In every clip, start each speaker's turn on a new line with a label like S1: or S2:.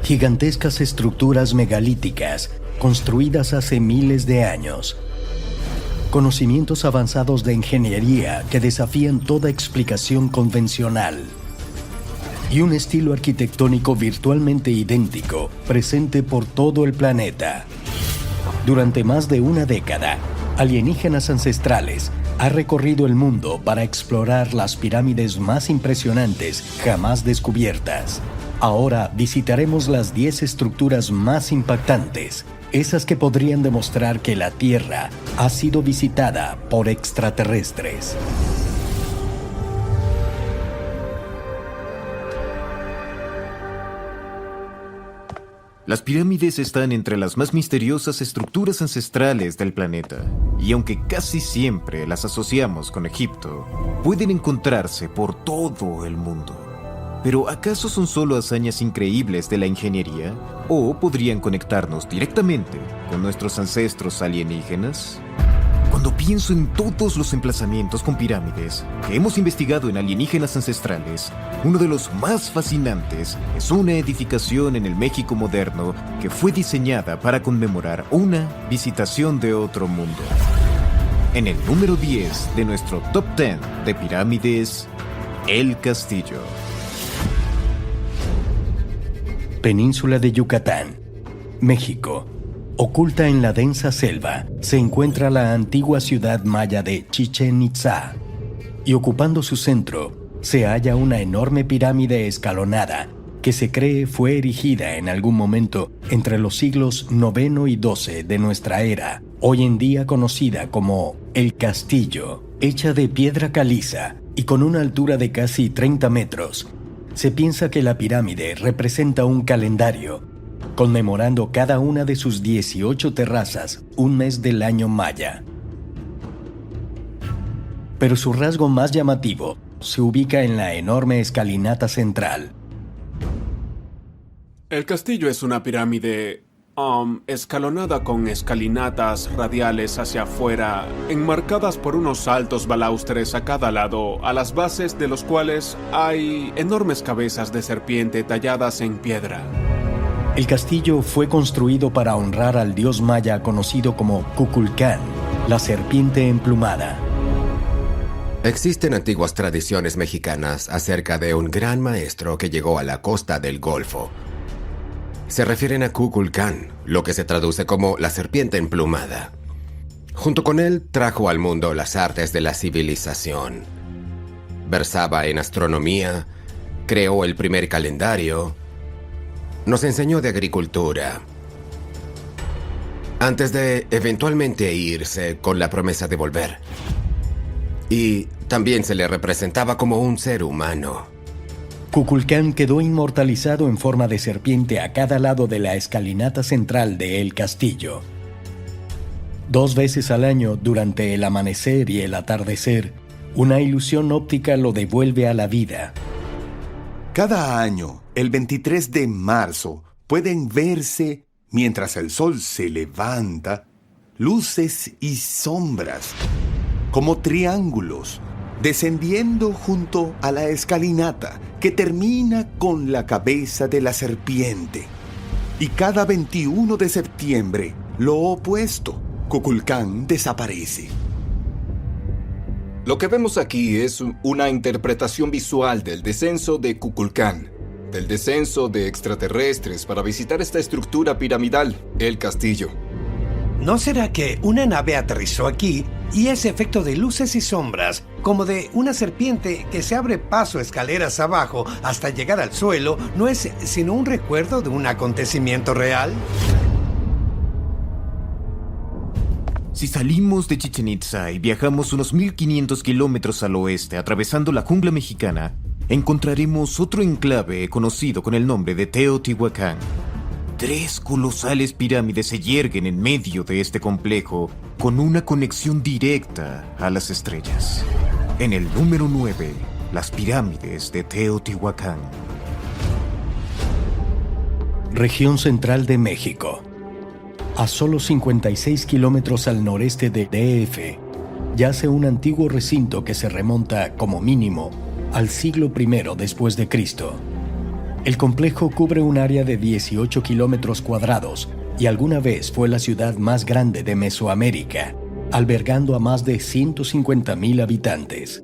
S1: Gigantescas estructuras megalíticas construidas hace miles de años. Conocimientos avanzados de ingeniería que desafían toda explicación convencional. Y un estilo arquitectónico virtualmente idéntico, presente por todo el planeta. Durante más de una década, Alienígenas Ancestrales ha recorrido el mundo para explorar las pirámides más impresionantes jamás descubiertas. Ahora visitaremos las 10 estructuras más impactantes, esas que podrían demostrar que la Tierra ha sido visitada por extraterrestres.
S2: Las pirámides están entre las más misteriosas estructuras ancestrales del planeta, y aunque casi siempre las asociamos con Egipto, pueden encontrarse por todo el mundo. ¿Pero acaso son solo hazañas increíbles de la ingeniería? ¿O podrían conectarnos directamente con nuestros ancestros alienígenas? Cuando pienso en todos los emplazamientos con pirámides que hemos investigado en Alienígenas Ancestrales, uno de los más fascinantes es una edificación en el México moderno que fue diseñada para conmemorar una visitación de otro mundo. En el número 10 de nuestro Top 10 de pirámides, El Castillo.
S1: Península de Yucatán, México. Oculta en la densa selva se encuentra la antigua ciudad maya de Chichén Itzá, y ocupando su centro se halla una enorme pirámide escalonada que se cree fue erigida en algún momento entre los siglos IX y XII de nuestra era, hoy en día conocida como El Castillo. Hecha de piedra caliza y con una altura de casi 30 metros, se piensa que la pirámide representa un calendario, conmemorando cada una de sus 18 terrazas un mes del año maya. Pero su rasgo más llamativo se ubica en la enorme escalinata central.
S3: El castillo es una pirámide escalonada con escalinatas radiales hacia afuera, enmarcadas por unos altos balaustres a cada lado, a las bases de los cuales hay enormes cabezas de serpiente talladas en piedra.
S1: El castillo fue construido para honrar al dios maya conocido como Kukulcán, la serpiente emplumada.
S4: Existen antiguas tradiciones mexicanas acerca de un gran maestro que llegó a la costa del Golfo. Se refieren a Kukulcán, lo que se traduce como la serpiente emplumada. Junto con él trajo al mundo las artes de la civilización. Versaba en astronomía, creó el primer calendario, nos enseñó de agricultura, antes de eventualmente irse con la promesa de volver. Y también se le representaba como un ser humano.
S1: Kukulcán quedó inmortalizado en forma de serpiente a cada lado de la escalinata central de El Castillo. 2 veces al año, durante el amanecer y el atardecer, una ilusión óptica lo devuelve a la vida.
S5: Cada año, el 23 de marzo, pueden verse, mientras el sol se levanta, luces y sombras, como triángulos, descendiendo junto a la escalinata que termina con la cabeza de la serpiente. Y cada 21 de septiembre, lo opuesto, Kukulcán desaparece.
S6: Lo que vemos aquí es una interpretación visual del descenso de Kukulcán, del descenso de extraterrestres para visitar esta estructura piramidal, el castillo.
S7: ¿No será que una nave aterrizó aquí y ese efecto de luces y sombras, como de una serpiente que se abre paso escaleras abajo hasta llegar al suelo, no es sino un recuerdo de un acontecimiento real?
S2: Si salimos de Chichén Itzá y viajamos unos 1500 kilómetros al oeste, atravesando la jungla mexicana, encontraremos otro enclave conocido con el nombre de Teotihuacán. 3 colosales pirámides se yerguen en medio de este complejo, con una conexión directa a las estrellas. En el número 9, las pirámides de Teotihuacán.
S1: Región central de México. A solo 56 kilómetros al noreste de DF, yace un antiguo recinto que se remonta, como mínimo, al siglo I después de Cristo. El complejo cubre un área de 18 kilómetros cuadrados y alguna vez fue la ciudad más grande de Mesoamérica, albergando a más de 150,000 habitantes.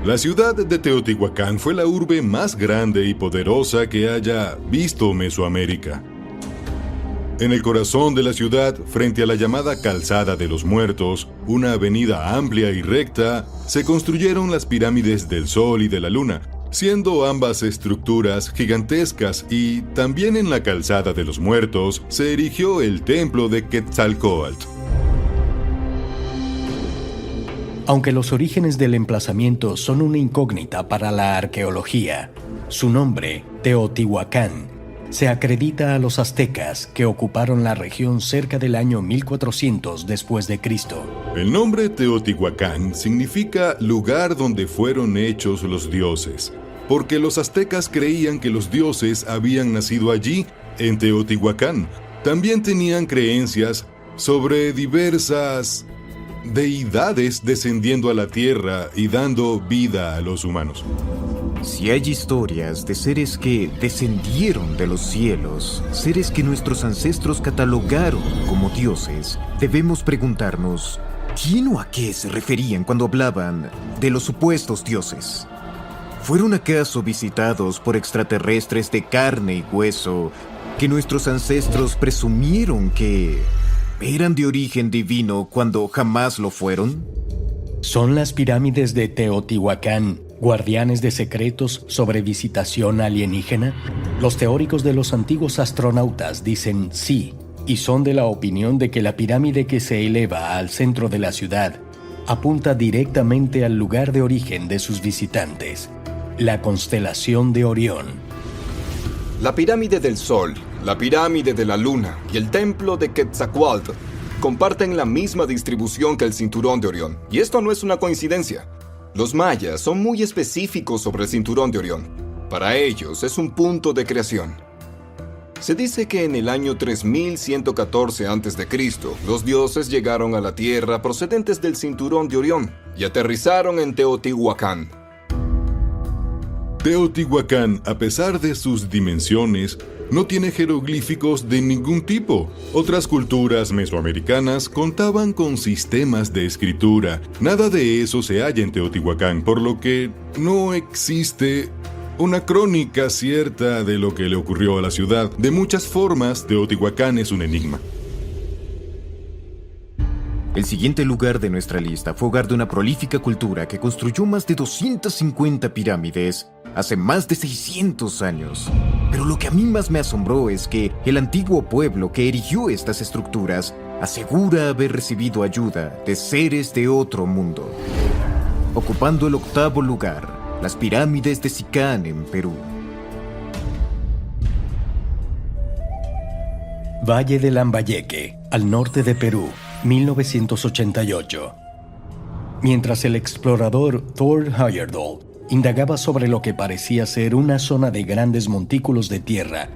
S8: La ciudad de Teotihuacán fue la urbe más grande y poderosa que haya visto Mesoamérica. En el corazón de la ciudad, frente a la llamada Calzada de los Muertos, una avenida amplia y recta, se construyeron las pirámides del Sol y de la Luna, siendo ambas estructuras gigantescas, y también en la Calzada de los Muertos se erigió el templo de Quetzalcóatl.
S1: Aunque los orígenes del emplazamiento son una incógnita para la arqueología, su nombre, Teotihuacán, se acredita a los aztecas que ocuparon la región cerca del año 1400 después de Cristo.
S8: El nombre Teotihuacán significa lugar donde fueron hechos los dioses, porque los aztecas creían que los dioses habían nacido allí, en Teotihuacán. También tenían creencias sobre diversas deidades descendiendo a la tierra y dando vida a los humanos.
S2: Si hay historias de seres que descendieron de los cielos, seres que nuestros ancestros catalogaron como dioses, debemos preguntarnos, ¿quién o a qué se referían cuando hablaban de los supuestos dioses? ¿Fueron acaso visitados por extraterrestres de carne y hueso que nuestros ancestros presumieron que eran de origen divino cuando jamás lo fueron?
S1: ¿Son las pirámides de Teotihuacán guardianes de secretos sobre visitación alienígena? Los teóricos de los antiguos astronautas dicen sí, y son de la opinión de que la pirámide que se eleva al centro de la ciudad apunta directamente al lugar de origen de sus visitantes, la constelación de Orión.
S6: La pirámide del Sol, la pirámide de la Luna y el templo de Quetzalcóatl comparten la misma distribución que el cinturón de Orión. Y esto no es una coincidencia. Los mayas son muy específicos sobre el cinturón de Orión. Para ellos es un punto de creación. Se dice que en el año 3114 a.C., los dioses llegaron a la tierra procedentes del cinturón de Orión y aterrizaron en Teotihuacán.
S8: Teotihuacán, a pesar de sus dimensiones, no tiene jeroglíficos de ningún tipo. Otras culturas mesoamericanas contaban con sistemas de escritura. Nada de eso se halla en Teotihuacán, por lo que no existe una crónica cierta de lo que le ocurrió a la ciudad. De muchas formas, Teotihuacán es un enigma.
S2: El siguiente lugar de nuestra lista fue hogar de una prolífica cultura que construyó más de 250 pirámides hace más de 600 años. Pero lo que a mí más me asombró es que el antiguo pueblo que erigió estas estructuras asegura haber recibido ayuda de seres de otro mundo. Ocupando el 8º lugar, las pirámides de Sicán en Perú.
S1: Valle de Lambayeque, al norte de Perú, 1988. Mientras el explorador Thor Heyerdahl indagaba sobre lo que parecía ser una zona de grandes montículos de tierra,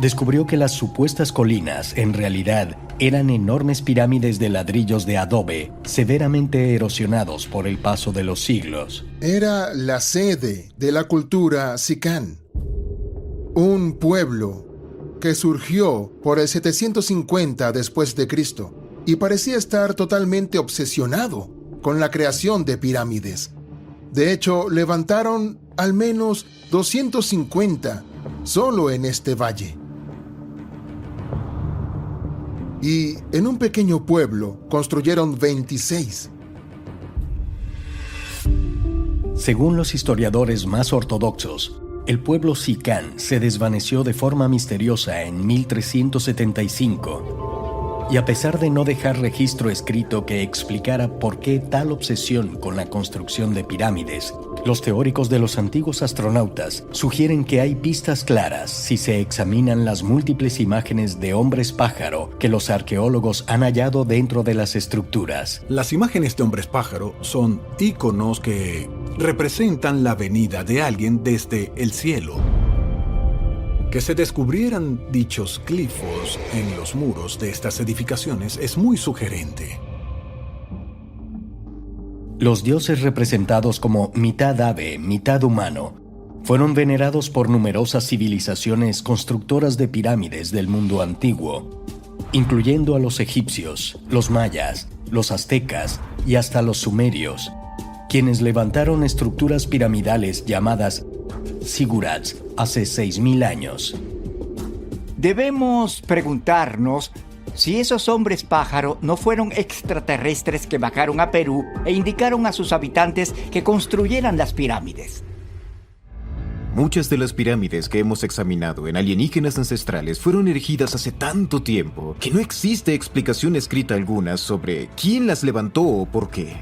S1: descubrió que las supuestas colinas en realidad eran enormes pirámides de ladrillos de adobe severamente erosionados por el paso de los siglos.
S9: Era la sede de la cultura Sicán, un pueblo que surgió por el 750 después de Cristo y parecía estar totalmente obsesionado con la creación de pirámides. De hecho, levantaron al menos 250 solo en este valle. Y en un pequeño pueblo construyeron 26.
S1: Según los historiadores más ortodoxos, el pueblo Sicán se desvaneció de forma misteriosa en 1375. Y a pesar de no dejar registro escrito que explicara por qué tal obsesión con la construcción de pirámides, los teóricos de los antiguos astronautas sugieren que hay pistas claras si se examinan las múltiples imágenes de hombres pájaro que los arqueólogos han hallado dentro de las estructuras.
S10: Las imágenes de hombres pájaro son íconos que representan la venida de alguien desde el cielo. Que se descubrieran dichos glifos en los muros de estas edificaciones es muy sugerente.
S1: Los dioses representados como mitad ave, mitad humano, Fueron venerados por numerosas civilizaciones constructoras de pirámides del mundo antiguo, incluyendo a los egipcios, los mayas, los aztecas y hasta los sumerios, quienes levantaron estructuras piramidales llamadas zigurats hace 6.000 años.
S11: Debemos preguntarnos si esos hombres pájaro no fueron extraterrestres que bajaron a Perú e indicaron a sus habitantes que construyeran las pirámides.
S2: Muchas de las pirámides que hemos examinado en Alienígenas Ancestrales fueron erigidas hace tanto tiempo que no existe explicación escrita alguna sobre quién las levantó o por qué.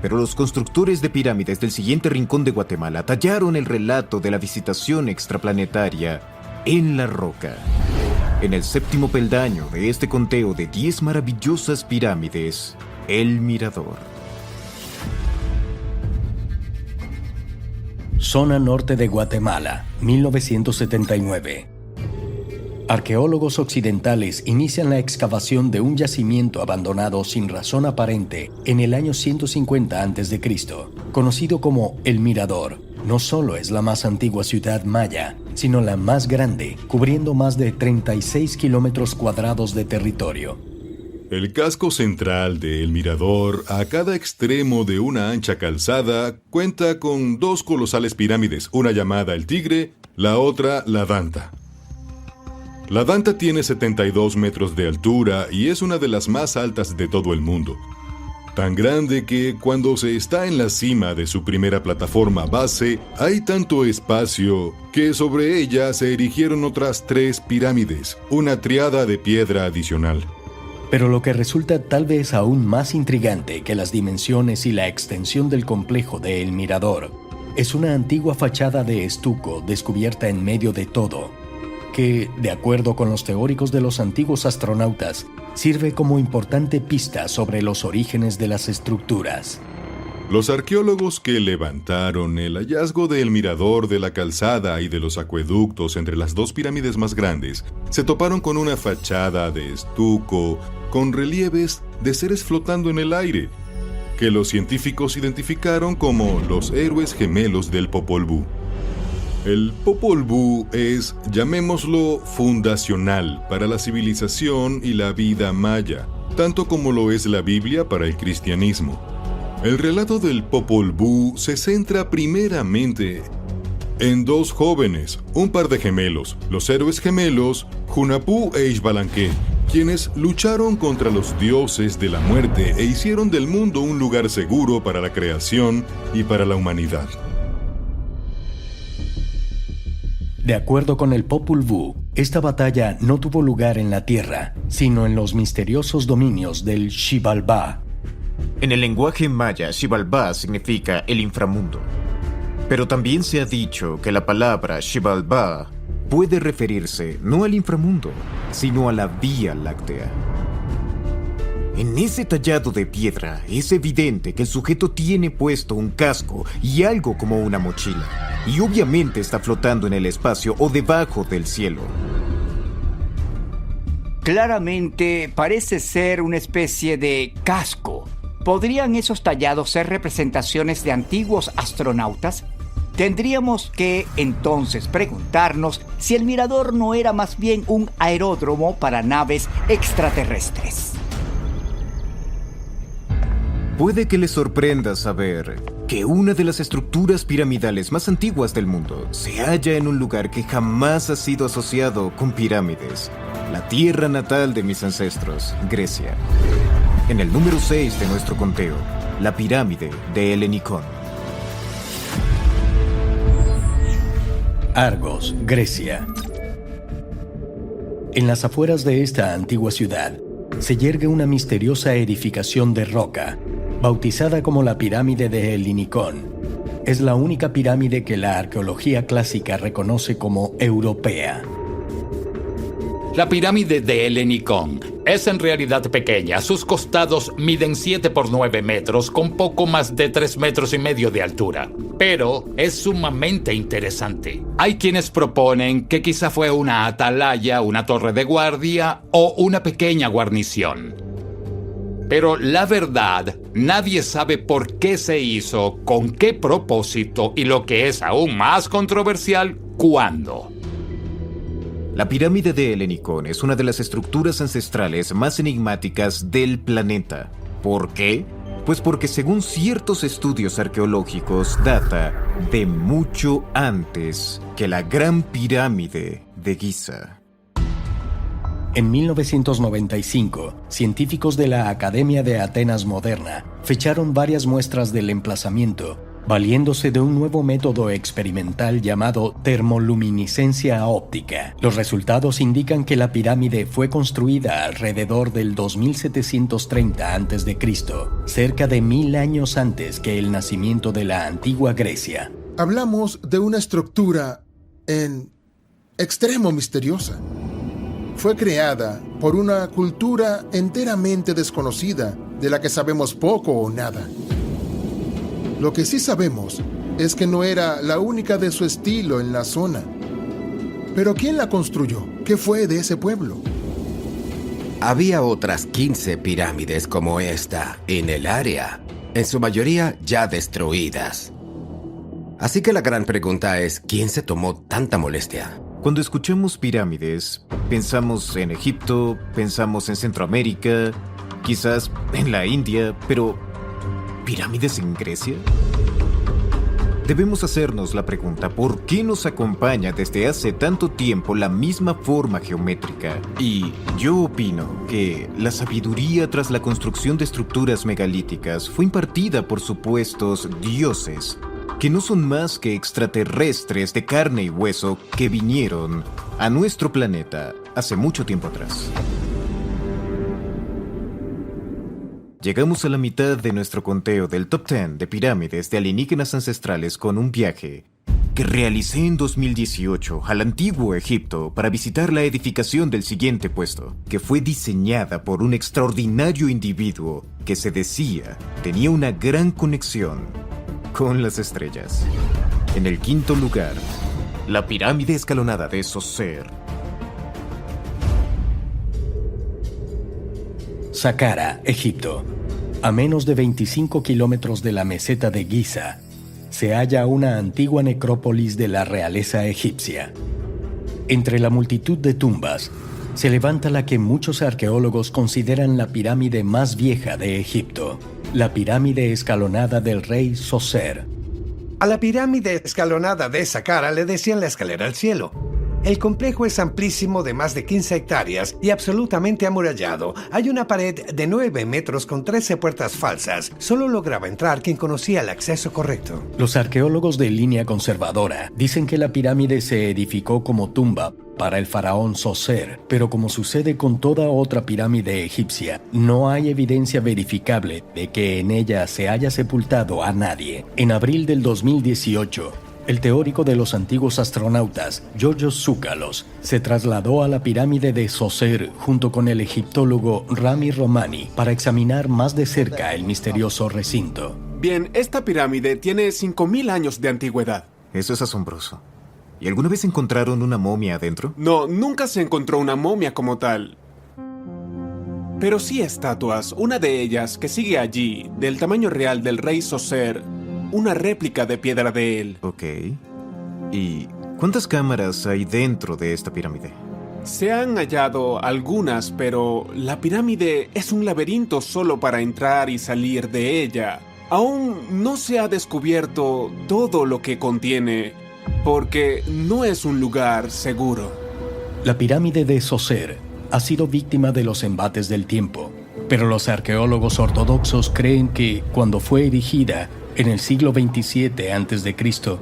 S2: Pero los constructores de pirámides del siguiente rincón de Guatemala tallaron el relato de la visitación extraplanetaria en la roca. En el séptimo peldaño de este conteo de 10 maravillosas pirámides, El Mirador.
S1: Zona norte de Guatemala, 1979. Arqueólogos occidentales inician la excavación de un yacimiento abandonado sin razón aparente en el año 150 a.C., conocido como El Mirador. No solo es la más antigua ciudad maya, sino la más grande, cubriendo más de 36 kilómetros cuadrados de territorio.
S8: El casco central de El Mirador, a cada extremo de una ancha calzada, cuenta con 2 colosales pirámides, una llamada El Tigre, la otra la Danta. La Danta tiene 72 metros de altura y es una de las más altas de todo el mundo. Tan grande que cuando se está en la cima de su primera plataforma base, hay tanto espacio que sobre ella se erigieron otras 3 pirámides, una triada de piedra adicional.
S1: Pero lo que resulta tal vez aún más intrigante que las dimensiones y la extensión del complejo de El Mirador es una antigua fachada de estuco descubierta en medio de todo, que, de acuerdo con los teóricos de los antiguos astronautas, sirve como importante pista sobre los orígenes de las estructuras.
S8: Los arqueólogos que levantaron el hallazgo del mirador de la calzada y de los acueductos entre las 2 pirámides más grandes se toparon con una fachada de estuco con relieves de seres flotando en el aire, que los científicos identificaron como los héroes gemelos del Popol Vuh. El Popol Vuh es, llamémoslo, fundacional para la civilización y la vida maya, tanto como lo es la Biblia para el cristianismo. El relato del Popol Vuh se centra primeramente en 2 jóvenes, un par de gemelos, los héroes gemelos, Hunahpu e Xbalanque, quienes lucharon contra los dioses de la muerte e hicieron del mundo un lugar seguro para la creación y para la humanidad.
S1: De acuerdo con el Popol Vuh, esta batalla no tuvo lugar en la Tierra, sino en los misteriosos dominios del Xibalbá.
S2: En el lenguaje maya, Xibalbá significa el inframundo. Pero también se ha dicho que la palabra Xibalbá puede referirse no al inframundo, sino a la Vía Láctea. En ese tallado de piedra es evidente que el sujeto tiene puesto un casco y algo como una mochila, y obviamente está flotando en el espacio o debajo del cielo.
S11: Claramente parece ser una especie de casco. ¿Podrían esos tallados ser representaciones de antiguos astronautas? Tendríamos que entonces preguntarnos si el mirador no era más bien un aeródromo para naves extraterrestres.
S2: Puede que les sorprenda saber que una de las estructuras piramidales más antiguas del mundo se halla en un lugar que jamás ha sido asociado con pirámides, la tierra natal de mis ancestros, Grecia. En el número 6 de nuestro conteo, la pirámide de Helenicón.
S1: Argos, Grecia. En las afueras de esta antigua ciudad se yergue una misteriosa edificación de roca, bautizada como la pirámide de Helenicón. Es la única pirámide que la arqueología clásica reconoce como europea.
S12: La pirámide de Helenicón es en realidad pequeña. Sus costados miden 7 por 9 metros, con poco más de 3,5 metros de altura. Pero es sumamente interesante. Hay quienes proponen que quizá fue una atalaya, una torre de guardia o una pequeña guarnición. Pero la verdad, nadie sabe por qué se hizo, con qué propósito y lo que es aún más controversial, cuándo.
S2: La pirámide de Helenicón es una de las estructuras ancestrales más enigmáticas del planeta. ¿Por qué? Pues porque según ciertos estudios arqueológicos data de mucho antes que la Gran Pirámide de Giza.
S1: En 1995, científicos de la Academia de Atenas Moderna fecharon varias muestras del emplazamiento, valiéndose de un nuevo método experimental llamado termoluminiscencia óptica. Los resultados indican que la pirámide fue construida alrededor del 2730 a.C., cerca de 1000 años antes que el nacimiento de la antigua Grecia.
S9: Hablamos de una estructura en extremo misteriosa. Fue creada por una cultura enteramente desconocida, de la que sabemos poco o nada. Lo que sí sabemos es que no era la única de su estilo en la zona. ¿Pero quién la construyó? ¿Qué fue de ese pueblo?
S4: Había otras 15 pirámides como esta en el área, en su mayoría ya destruidas. Así que la gran pregunta es, ¿quién se tomó tanta molestia?
S2: Cuando escuchamos pirámides, pensamos en Egipto, pensamos en Centroamérica, quizás en la India, pero ¿pirámides en Grecia? Debemos hacernos la pregunta, ¿por qué nos acompaña desde hace tanto tiempo la misma forma geométrica? Y yo opino que la sabiduría tras la construcción de estructuras megalíticas fue impartida por supuestos dioses, que no son más que extraterrestres de carne y hueso que vinieron a nuestro planeta hace mucho tiempo atrás. Llegamos a la mitad de nuestro conteo del Top 10 de pirámides de alienígenas ancestrales con un viaje que realicé en 2018 al antiguo Egipto para visitar la edificación del siguiente puesto, que fue diseñada por un extraordinario individuo que se decía tenía una gran conexión con las estrellas. En el quinto lugar, la pirámide escalonada de Zoser.
S1: Saqqara, Egipto. A menos de 25 kilómetros de la meseta de Giza, se halla una antigua necrópolis de la realeza egipcia. Entre la multitud de tumbas, se levanta la que muchos arqueólogos consideran la pirámide más vieja de Egipto, la pirámide escalonada del rey Zoser.
S7: A la pirámide escalonada de Saqqara le decían la escalera al cielo. El complejo es amplísimo, de más de 15 hectáreas y absolutamente amurallado. Hay una pared de 9 metros con 13 puertas falsas. Solo lograba entrar quien conocía el acceso correcto.
S1: Los arqueólogos de línea conservadora dicen que la pirámide se edificó como tumba para el faraón Zoser, pero como sucede con toda otra pirámide egipcia, no hay evidencia verificable de que en ella se haya sepultado a nadie. En abril del 2018, el teórico de los antiguos astronautas, Georgios Tsoukalos, se trasladó a la pirámide de Zoser junto con el egiptólogo Rami Romani para examinar más de cerca el misterioso recinto.
S3: Bien, esta pirámide tiene 5000 años de antigüedad.
S2: Eso es asombroso. ¿Y alguna vez encontraron una momia adentro?
S3: No, nunca se encontró una momia como tal. Pero sí estatuas, una de ellas que sigue allí, del tamaño real del rey Zoser, una réplica de piedra de él.
S2: Ok. ¿Y cuántas cámaras hay dentro de esta pirámide?
S3: Se han hallado algunas, pero la pirámide es un laberinto solo para entrar y salir de ella. Aún no se ha descubierto todo lo que contiene, porque no es un lugar seguro.
S1: La pirámide de Zoser ha sido víctima de los embates del tiempo, pero los arqueólogos ortodoxos creen que, cuando fue erigida, en el siglo XXVII a.C.,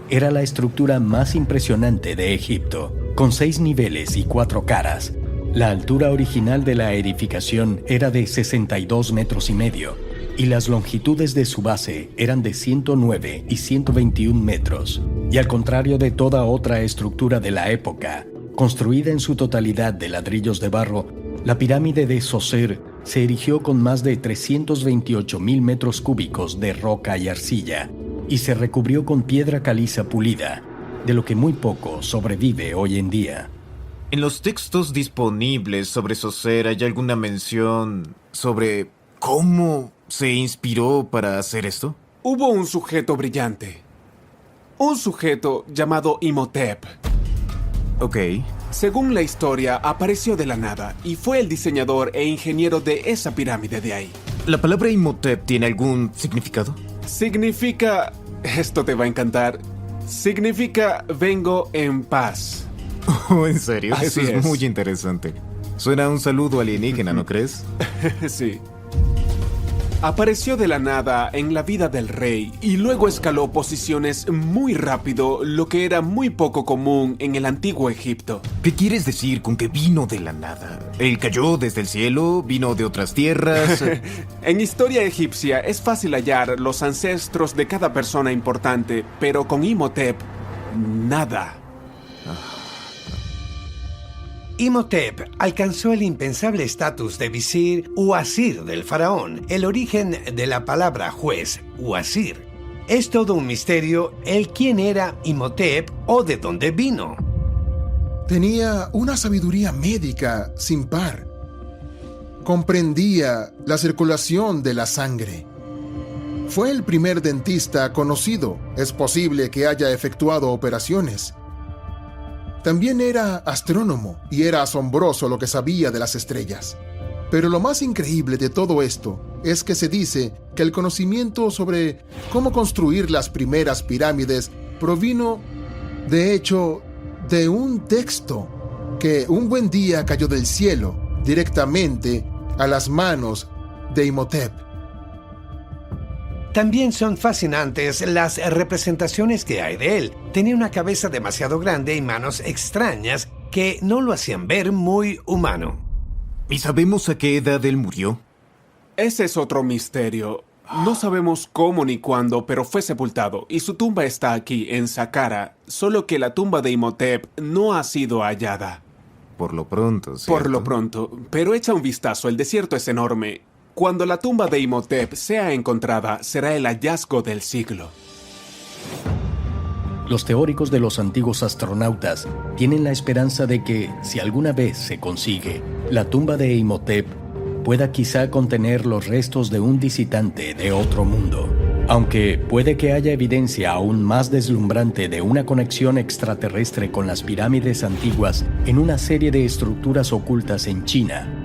S1: era la estructura más impresionante de Egipto, con 6 niveles y 4 caras. La altura original de la edificación era de 62 metros y medio, y las longitudes de su base eran de 109 y 121 metros. Y al contrario de toda otra estructura de la época, construida en su totalidad de ladrillos de barro, la pirámide de Zoser se erigió con más de 328,000 metros cúbicos de roca y arcilla y se recubrió con piedra caliza pulida, de lo que muy poco sobrevive hoy en día.
S2: ¿En los textos disponibles sobre Zoser hay alguna mención sobre ¿Cómo se inspiró para hacer esto?
S3: Hubo un sujeto brillante. Un sujeto llamado Imhotep.
S2: Ok.
S3: Según la historia, apareció de la nada y fue el diseñador e ingeniero de esa pirámide de ahí.
S2: ¿La palabra Imhotep tiene algún significado?
S3: Significa... Esto te va a encantar. Significa vengo en paz.
S2: Oh, ¿en serio?
S3: Así
S2: Eso es
S3: es.
S2: muy interesante. Suena a un saludo alienígena, ¿no crees?
S3: Sí. Apareció de la nada en la vida del rey y luego escaló posiciones muy rápido, lo que era muy poco común en el antiguo Egipto.
S2: ¿Qué quieres decir con que vino de la nada? ¿Él cayó desde el cielo? ¿Vino de otras tierras?
S3: En historia egipcia es fácil hallar los ancestros de cada persona importante, pero con Imhotep, nada.
S7: Imhotep alcanzó el impensable estatus de visir u asir del faraón. El origen de la palabra juez u asir es todo un misterio el quién era Imhotep o de dónde vino.
S9: Tenía una sabiduría médica sin par. Comprendía la circulación de la sangre. Fue el primer dentista conocido. Es posible que haya efectuado operaciones. También era astrónomo y era asombroso lo que sabía de las estrellas. Pero lo más increíble de todo esto es que se dice que el conocimiento sobre cómo construir las primeras pirámides provino, de hecho, de un texto que un buen día cayó del cielo directamente a las manos de Imhotep.
S7: También son fascinantes las representaciones que hay de él. Tenía una cabeza demasiado grande y manos extrañas que no lo hacían ver muy humano.
S2: ¿Y sabemos a qué edad él murió?
S3: Ese es otro misterio. No sabemos cómo ni cuándo, pero fue sepultado y su tumba está aquí, en Saqqara, solo que la tumba de Imhotep no ha sido hallada.
S2: Por lo pronto, ¿cierto?
S3: Por lo pronto, pero echa un vistazo, el desierto es enorme. Cuando la tumba de Imhotep sea encontrada, será el hallazgo del siglo.
S1: Los teóricos de los antiguos astronautas tienen la esperanza de que, si alguna vez se consigue, la tumba de Imhotep pueda quizá contener los restos de un visitante de otro mundo. Aunque puede que haya evidencia aún más deslumbrante de una conexión extraterrestre con las pirámides antiguas en una serie de estructuras ocultas en China,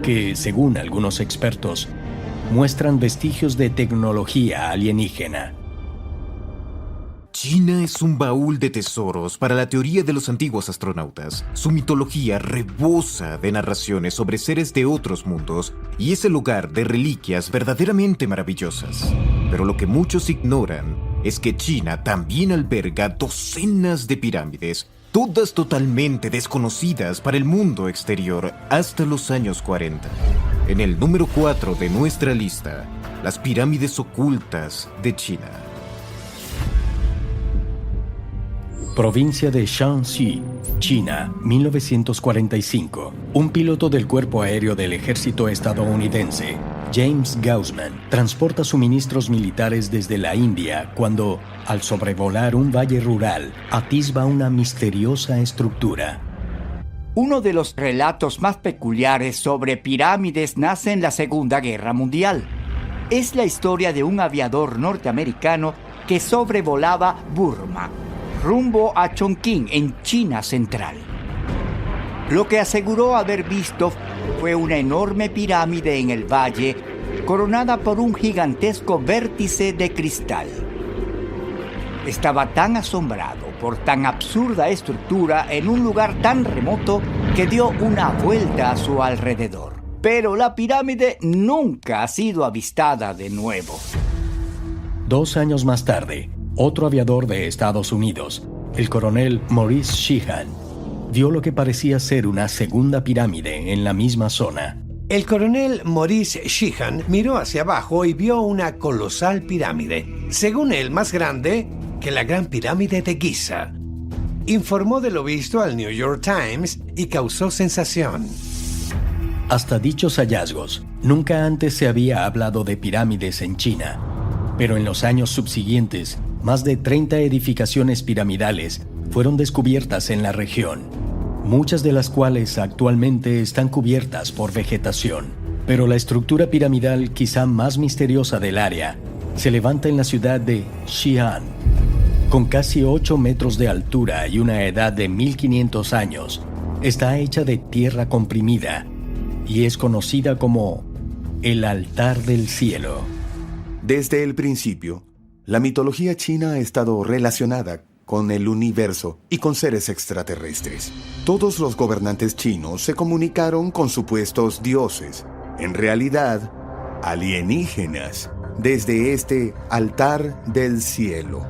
S1: que, según algunos expertos, muestran vestigios de tecnología alienígena.
S2: China es un baúl de tesoros para la teoría de los antiguos astronautas. Su mitología rebosa de narraciones sobre seres de otros mundos y es el lugar de reliquias verdaderamente maravillosas. Pero lo que muchos ignoran es que China también alberga docenas de pirámides, todas totalmente desconocidas para el mundo exterior hasta los años 40. En el número 4 de nuestra lista, las pirámides ocultas de China.
S1: Provincia de Shaanxi, China, 1945. Un piloto del Cuerpo Aéreo del Ejército estadounidense, James Gaussman, transporta suministros militares desde la India cuando, al sobrevolar un valle rural, atisba una misteriosa estructura.
S11: Uno de los relatos más peculiares sobre pirámides nace en la Segunda Guerra Mundial. Es la historia de un aviador norteamericano que sobrevolaba Burma, rumbo a Chongqing, en China central. Lo que aseguró haber visto fue una enorme pirámide en el valle, coronada por un gigantesco vértice de cristal. Estaba tan asombrado por tan absurda estructura en un lugar tan remoto que dio una vuelta a su alrededor. Pero la pirámide nunca ha sido avistada de nuevo.
S1: 2 años más tarde, otro aviador de Estados Unidos, el coronel Maurice Sheehan, vio lo que parecía ser una segunda pirámide en la misma zona.
S7: El coronel Maurice Sheehan miró hacia abajo y vio una colosal pirámide, según él más grande que la gran pirámide de Giza. Informó de lo visto al New York Times y causó sensación.
S1: Hasta dichos hallazgos, nunca antes se había hablado de pirámides en China, pero en los años subsiguientes, más de 30 edificaciones piramidales fueron descubiertas en la región, muchas de las cuales actualmente están cubiertas por vegetación. Pero la estructura piramidal quizá más misteriosa del área se levanta en la ciudad de Xi'an. Con casi 8 metros de altura y una edad de 1500 años, está hecha de tierra comprimida y es conocida como el altar del cielo.
S5: Desde el principio, la mitología china ha estado relacionada con el universo y con seres extraterrestres. Todos los gobernantes chinos se comunicaron con supuestos dioses, en realidad, alienígenas, desde este altar del cielo.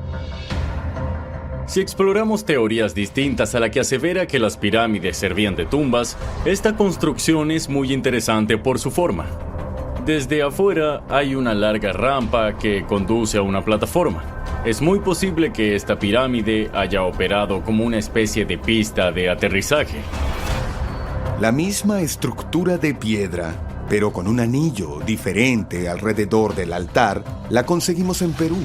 S13: Si exploramos teorías distintas a la que asevera que las pirámides servían de tumbas, esta construcción es muy interesante por su forma. Desde afuera hay una larga rampa que conduce a una plataforma. Es muy posible que esta pirámide haya operado como una especie de pista de aterrizaje.
S5: La misma estructura de piedra, pero con un anillo diferente alrededor del altar, la conseguimos en Perú,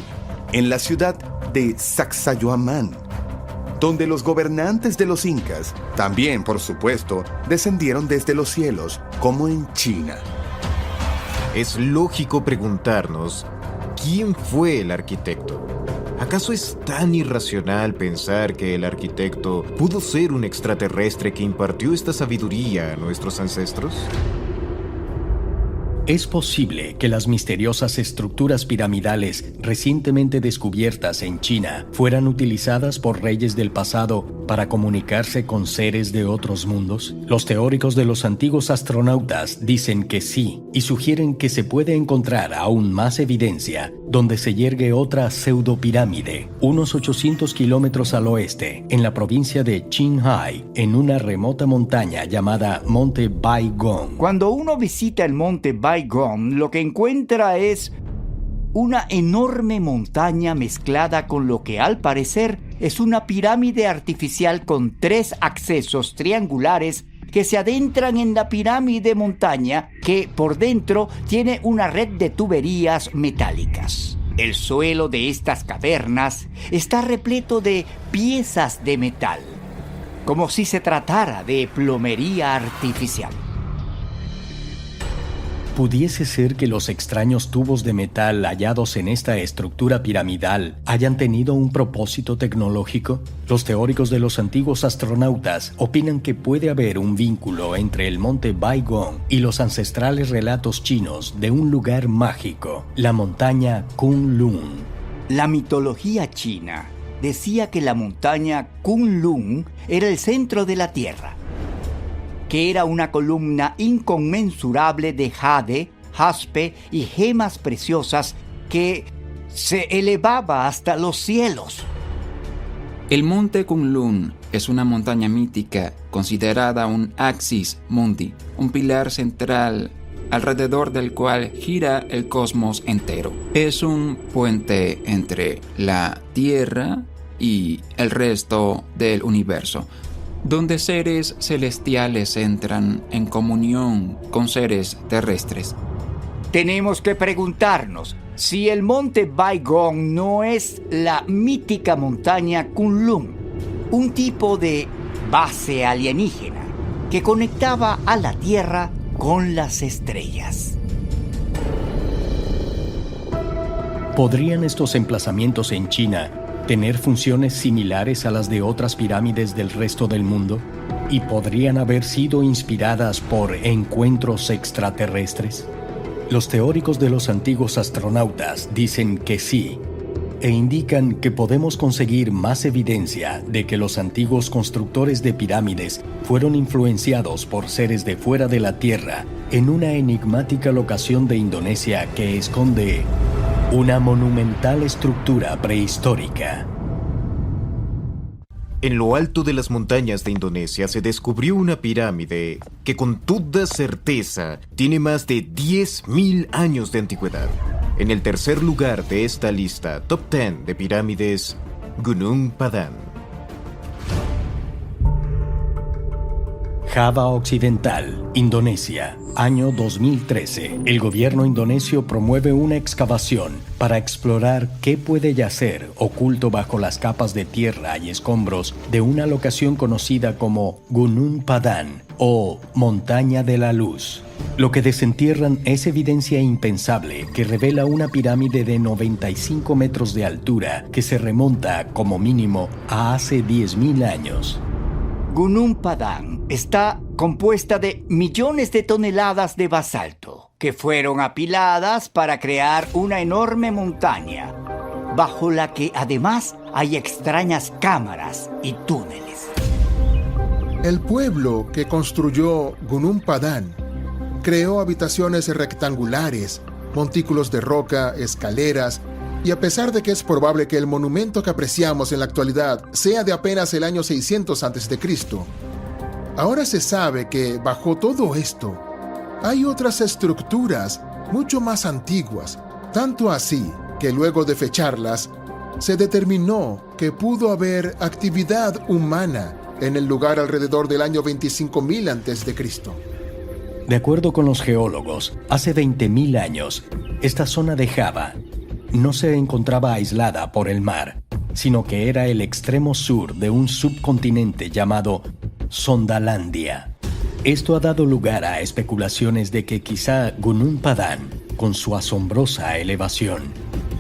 S5: en la ciudad de Sacsayhuamán, donde los gobernantes de los incas, también por supuesto, descendieron desde los cielos, como en China.
S2: Es lógico preguntarnos, ¿quién fue el arquitecto? ¿Acaso es tan irracional pensar que el arquitecto pudo ser un extraterrestre que impartió esta sabiduría a nuestros ancestros?
S1: Es posible que las misteriosas estructuras piramidales recientemente descubiertas en China fueran utilizadas por reyes del pasado para comunicarse con seres de otros mundos. Los teóricos de los antiguos astronautas dicen que sí y sugieren que se puede encontrar aún más evidencia donde se yergue otra pseudopirámide, unos 800 kilómetros al oeste, en la provincia de Qinghai, en una remota montaña llamada Monte Baigong.
S11: Cuando uno visita el Monte Baigong, lo que encuentra es una enorme montaña mezclada con lo que al parecer es una pirámide artificial con 3 accesos triangulares que se adentran en la pirámide montaña que por dentro tiene una red de tuberías metálicas. El suelo de estas cavernas está repleto de piezas de metal, como si se tratara de plomería artificial.
S1: ¿Pudiese ser que los extraños tubos de metal hallados en esta estructura piramidal hayan tenido un propósito tecnológico? Los teóricos de los antiguos astronautas opinan que puede haber un vínculo entre el monte Baigong y los ancestrales relatos chinos de un lugar mágico, la montaña Kunlun.
S11: La mitología china decía que la montaña Kunlun era el centro de la Tierra, que era una columna inconmensurable de jade, jaspe y gemas preciosas que se elevaba hasta los cielos.
S14: El monte Kunlun es una montaña mítica considerada un axis mundi, un pilar central alrededor del cual gira el cosmos entero. Es un puente entre la Tierra y el resto del universo, donde seres celestiales entran en comunión con seres terrestres.
S11: Tenemos que preguntarnos si el monte Baigong no es la mítica montaña Kunlun, un tipo de base alienígena que conectaba a la Tierra con las estrellas.
S1: ¿Podrían estos emplazamientos en China tener funciones similares a las de otras pirámides del resto del mundo? ¿Y podrían haber sido inspiradas por encuentros extraterrestres? Los teóricos de los antiguos astronautas dicen que sí, e indican que podemos conseguir más evidencia de que los antiguos constructores de pirámides fueron influenciados por seres de fuera de la Tierra en una enigmática locación de Indonesia que esconde una monumental estructura prehistórica.
S2: En lo alto de las montañas de Indonesia se descubrió una pirámide que con toda certeza tiene más de 10.000 años de antigüedad. En el tercer lugar de esta lista top 10 de pirámides, Gunung Padang.
S1: Java Occidental, Indonesia, año 2013. El gobierno indonesio promueve una excavación para explorar qué puede yacer oculto bajo las capas de tierra y escombros de una locación conocida como Gunung Padang o Montaña de la Luz. Lo que desentierran es evidencia impensable que revela una pirámide de 95 metros de altura que se remonta, como mínimo, a hace 10.000 años.
S11: Gunung Padang está compuesta de millones de toneladas de basalto que fueron apiladas para crear una enorme montaña, bajo la que además hay extrañas cámaras y túneles.
S9: El pueblo que construyó Gunung Padang creó habitaciones rectangulares, montículos de roca, escaleras, y a pesar de que es probable que el monumento que apreciamos en la actualidad sea de apenas el año 600 a.C., ahora se sabe que bajo todo esto hay otras estructuras mucho más antiguas, tanto así que luego de fecharlas, se determinó que pudo haber actividad humana en el lugar alrededor del año 25.000 a.C.
S1: De acuerdo con los geólogos, hace 20.000 años, esta zona de Java no se encontraba aislada por el mar, sino que era el extremo sur de un subcontinente llamado Sondalandia. Esto ha dado lugar a especulaciones de que quizá Gunung Padang, con su asombrosa elevación,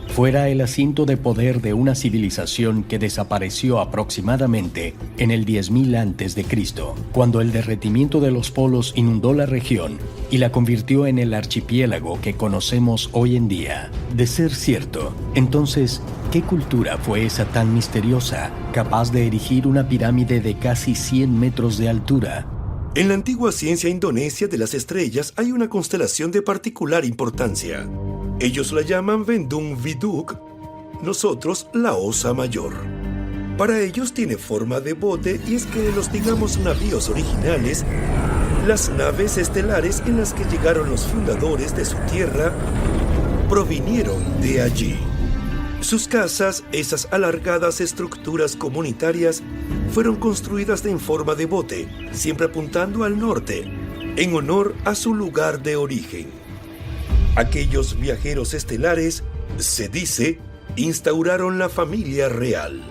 S1: fuera el asiento de poder de una civilización que desapareció aproximadamente en el 10.000 a.C., cuando el derretimiento de los polos inundó la región y la convirtió en el archipiélago que conocemos hoy en día. De ser cierto, entonces, ¿qué cultura fue esa tan misteriosa, capaz de erigir una pirámide de casi 100 metros de altura?
S15: En la antigua ciencia indonesia de las estrellas hay una constelación de particular importancia. Ellos la llaman Bendung Viduk, nosotros la Osa Mayor. Para ellos tiene forma de bote y es que los digamos navíos originales, las naves estelares en las que llegaron los fundadores de su tierra, provinieron de allí. Sus casas, esas alargadas estructuras comunitarias, fueron construidas en forma de bote, siempre apuntando al norte, en honor a su lugar de origen. Aquellos viajeros estelares, se dice, instauraron la familia real.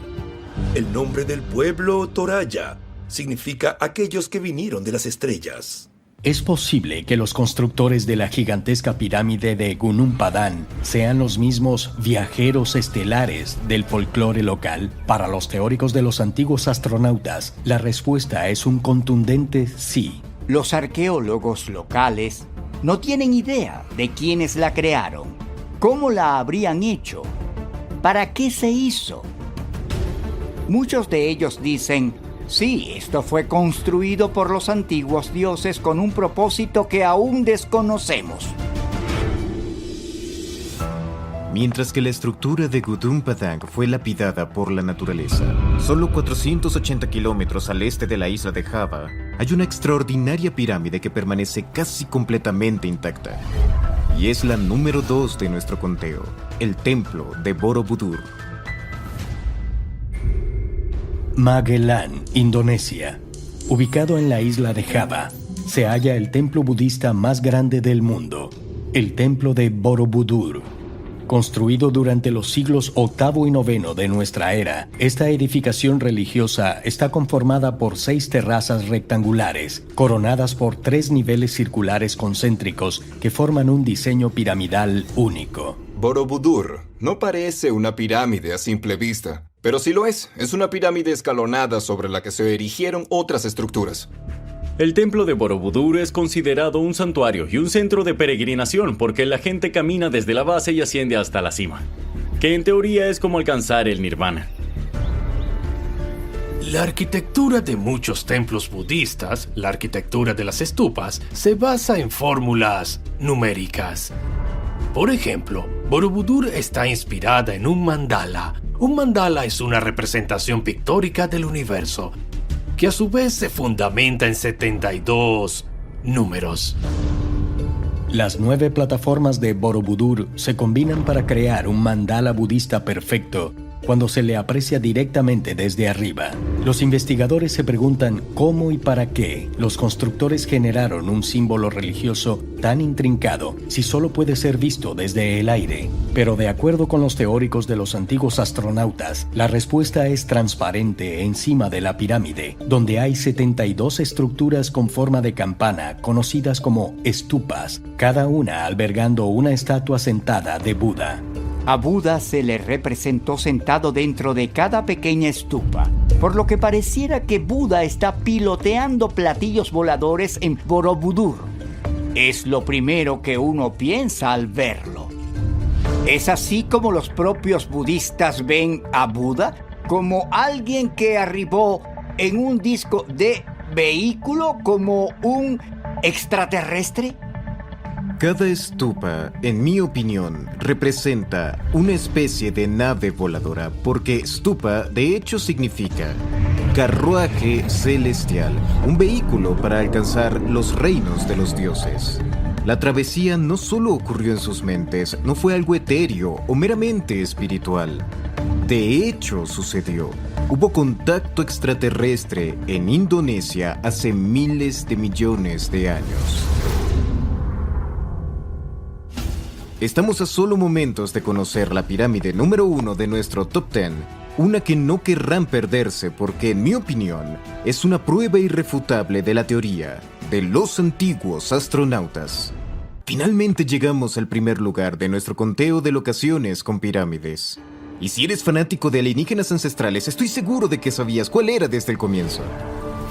S15: El nombre del pueblo, Toraya, significa aquellos que vinieron de las estrellas.
S1: ¿Es posible que los constructores de la gigantesca pirámide de Gunung Padang sean los mismos viajeros estelares del folclore local? Para los teóricos de los antiguos astronautas, la respuesta es un contundente sí.
S11: Los arqueólogos locales no tienen idea de quiénes la crearon, cómo la habrían hecho, para qué se hizo. Muchos de ellos dicen: sí, esto fue construido por los antiguos dioses con un propósito que aún desconocemos.
S2: Mientras que la estructura de Gunung Padang fue lapidada por la naturaleza, solo 480 kilómetros al este de la isla de Java, hay una extraordinaria pirámide que permanece casi completamente intacta. Y es la número 2 de nuestro conteo, el templo de Borobudur.
S1: Magelang, Indonesia. Ubicado en la isla de Java, se halla el templo budista más grande del mundo, el templo de Borobudur. Construido durante los siglos VIII y IX de nuestra era, esta edificación religiosa está conformada por 6 terrazas rectangulares, coronadas por 3 niveles circulares concéntricos que forman un diseño piramidal único.
S6: Borobudur no parece una pirámide a simple vista, pero sí lo es. Es una pirámide escalonada sobre la que se erigieron otras estructuras.
S13: El templo de Borobudur es considerado un santuario y un centro de peregrinación porque la gente camina desde la base y asciende hasta la cima, que en teoría es como alcanzar el nirvana.
S16: La arquitectura de muchos templos budistas, la arquitectura de las estupas, se basa en fórmulas numéricas. Por ejemplo, Borobudur está inspirada en un mandala. Un mandala es una representación pictórica del universo, que a su vez se fundamenta en 72 números.
S1: Las 9 plataformas de Borobudur se combinan para crear un mandala budista perfecto cuando se le aprecia directamente desde arriba. Los investigadores se preguntan cómo y para qué los constructores generaron un símbolo religioso tan intrincado si solo puede ser visto desde el aire. Pero de acuerdo con los teóricos de los antiguos astronautas, la respuesta es transparente encima de la pirámide, donde hay 72 estructuras con forma de campana conocidas como estupas, cada una albergando una estatua sentada de Buda.
S11: A Buda se le representó sentado dentro de cada pequeña estupa, por lo que pareciera que Buda está piloteando platillos voladores en Borobudur. Es lo primero que uno piensa al verlo. ¿Es así como los propios budistas ven a Buda? ¿Como alguien que arribó en un disco de vehículo, como un extraterrestre?
S2: Cada estupa, en mi opinión, representa una especie de nave voladora, porque stupa de hecho significa carruaje celestial, un vehículo para alcanzar los reinos de los dioses. La travesía no solo ocurrió en sus mentes, no fue algo etéreo o meramente espiritual. De hecho, sucedió. Hubo contacto extraterrestre en Indonesia hace miles de millones de años. Estamos a solo momentos de conocer la pirámide número 1 de nuestro Top 10, una que no querrán perderse porque, en mi opinión, es una prueba irrefutable de la teoría de los antiguos astronautas. Finalmente llegamos al primer lugar de nuestro conteo de locaciones con pirámides. Y si eres fanático de alienígenas ancestrales, estoy seguro de que sabías cuál era desde el comienzo.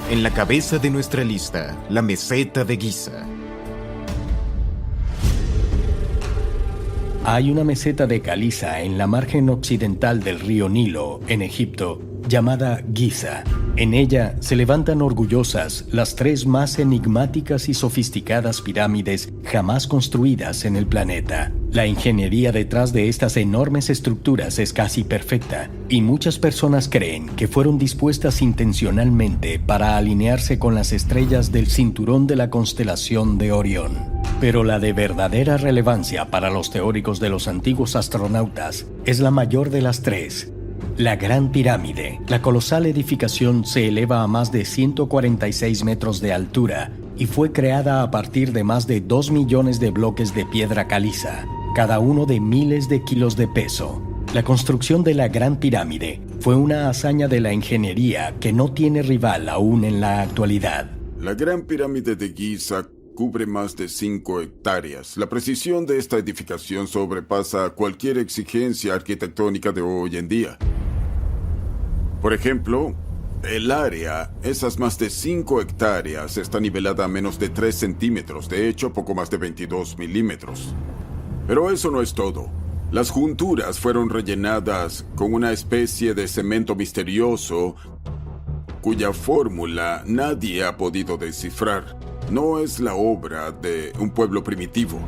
S2: En la cabeza de nuestra lista, la meseta de Giza.
S1: Hay una meseta de caliza en la margen occidental del río Nilo, en Egipto, llamada Giza. En ella se levantan orgullosas las 3 más enigmáticas y sofisticadas pirámides jamás construidas en el planeta. La ingeniería detrás de estas enormes estructuras es casi perfecta, y muchas personas creen que fueron dispuestas intencionalmente para alinearse con las estrellas del cinturón de la constelación de Orión. Pero la de verdadera relevancia para los teóricos de los antiguos astronautas es la mayor de las 3, la Gran Pirámide. La colosal edificación se eleva a más de 146 metros de altura y fue creada a partir de más de 2 millones de bloques de piedra caliza, cada uno de miles de kilos de peso. La construcción de la Gran Pirámide fue una hazaña de la ingeniería que no tiene rival aún en la actualidad.
S17: La Gran Pirámide de Giza cubre más de 5 hectáreas. La precisión de esta edificación sobrepasa cualquier exigencia arquitectónica de hoy en día. Por ejemplo, el área, esas más de 5 hectáreas, está nivelada a menos de 3 centímetros, de hecho, poco más de 22 milímetros. Pero eso no es todo. Las junturas fueron rellenadas con una especie de cemento misterioso cuya fórmula nadie ha podido descifrar. No es la obra de un pueblo primitivo.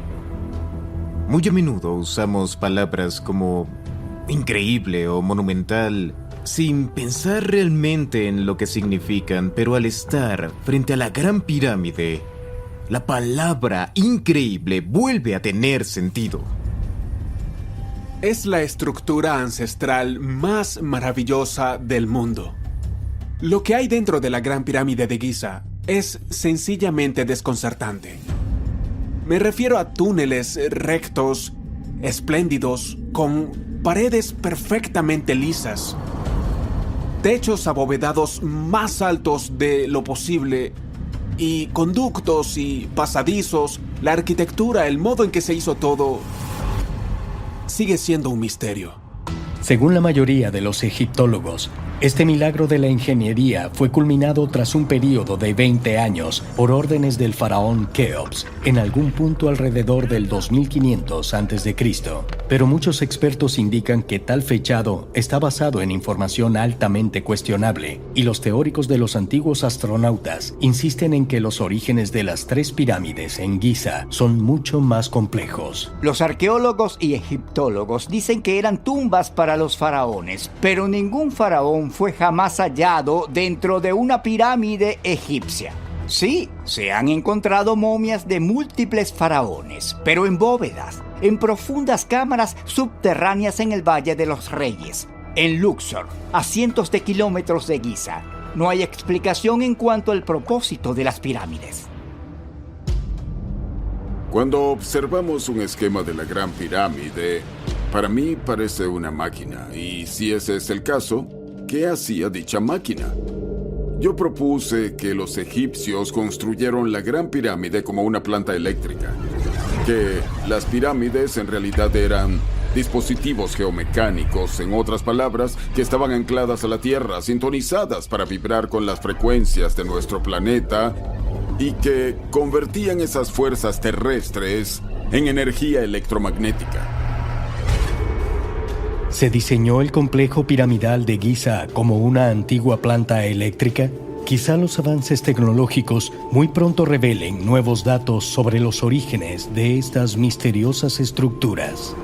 S2: Muy a menudo usamos palabras como increíble o monumental sin pensar realmente en lo que significan, pero al estar frente a la Gran Pirámide, la palabra increíble vuelve a tener sentido.
S3: Es la estructura ancestral más maravillosa del mundo. Lo que hay dentro de la Gran Pirámide de Giza es sencillamente desconcertante. Me refiero a túneles rectos, espléndidos, con paredes perfectamente lisas, techos abovedados más altos de lo posible, y conductos y pasadizos. La arquitectura, el modo en que se hizo todo, sigue siendo un misterio.
S1: Según la mayoría de los egiptólogos, este milagro de la ingeniería fue culminado tras un período de 20 años por órdenes del faraón Keops, en algún punto alrededor del 2500 a.C. Pero muchos expertos indican que tal fechado está basado en información altamente cuestionable, y los teóricos de los antiguos astronautas insisten en que los orígenes de las 3 pirámides en Giza son mucho más complejos.
S11: Los arqueólogos y egiptólogos dicen que eran tumbas para los faraones, pero ningún faraón fue jamás hallado dentro de una pirámide egipcia. Sí, se han encontrado momias de múltiples faraones, pero en bóvedas, en profundas cámaras subterráneas en el Valle de los Reyes. en Luxor, a cientos de kilómetros de Giza. No hay explicación en cuanto al propósito de las pirámides.
S17: Cuando observamos un esquema de la Gran Pirámide, para mí parece una máquina. Y si ese es el caso, ¿qué hacía dicha máquina? Yo propuse que los egipcios construyeron la Gran Pirámide como una planta eléctrica. Que las pirámides en realidad eran dispositivos geomecánicos, en otras palabras, que estaban ancladas a la Tierra, sintonizadas para vibrar con las frecuencias de nuestro planeta y que convertían esas fuerzas terrestres en energía electromagnética.
S1: ¿Se diseñó el complejo piramidal de Giza como una antigua planta eléctrica? Quizá los avances tecnológicos muy pronto revelen nuevos datos sobre los orígenes de estas misteriosas estructuras.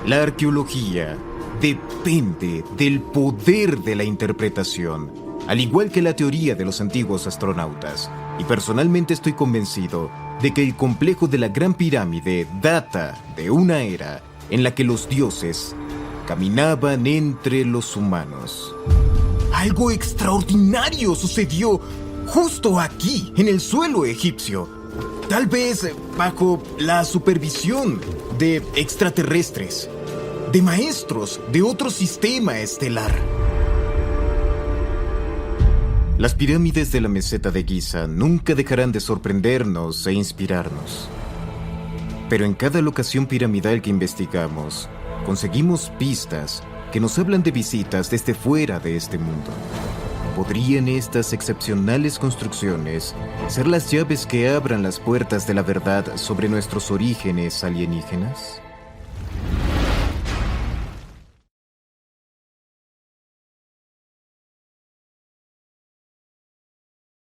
S2: La arqueología depende del poder de la interpretación, al igual que la teoría de los antiguos astronautas. Y personalmente estoy convencido de que el complejo de la Gran Pirámide data de una era en la que los dioses caminaban entre los humanos. Algo extraordinario sucedió justo aquí, en el suelo egipcio. Tal vez bajo la supervisión de extraterrestres, de maestros de otro sistema estelar. Las pirámides de la meseta de Giza nunca dejarán de sorprendernos e inspirarnos. Pero en cada locación piramidal que investigamos, conseguimos pistas que nos hablan de visitas desde fuera de este mundo. ¿Podrían estas excepcionales construcciones ser las llaves que abran las puertas de la verdad sobre nuestros orígenes alienígenas?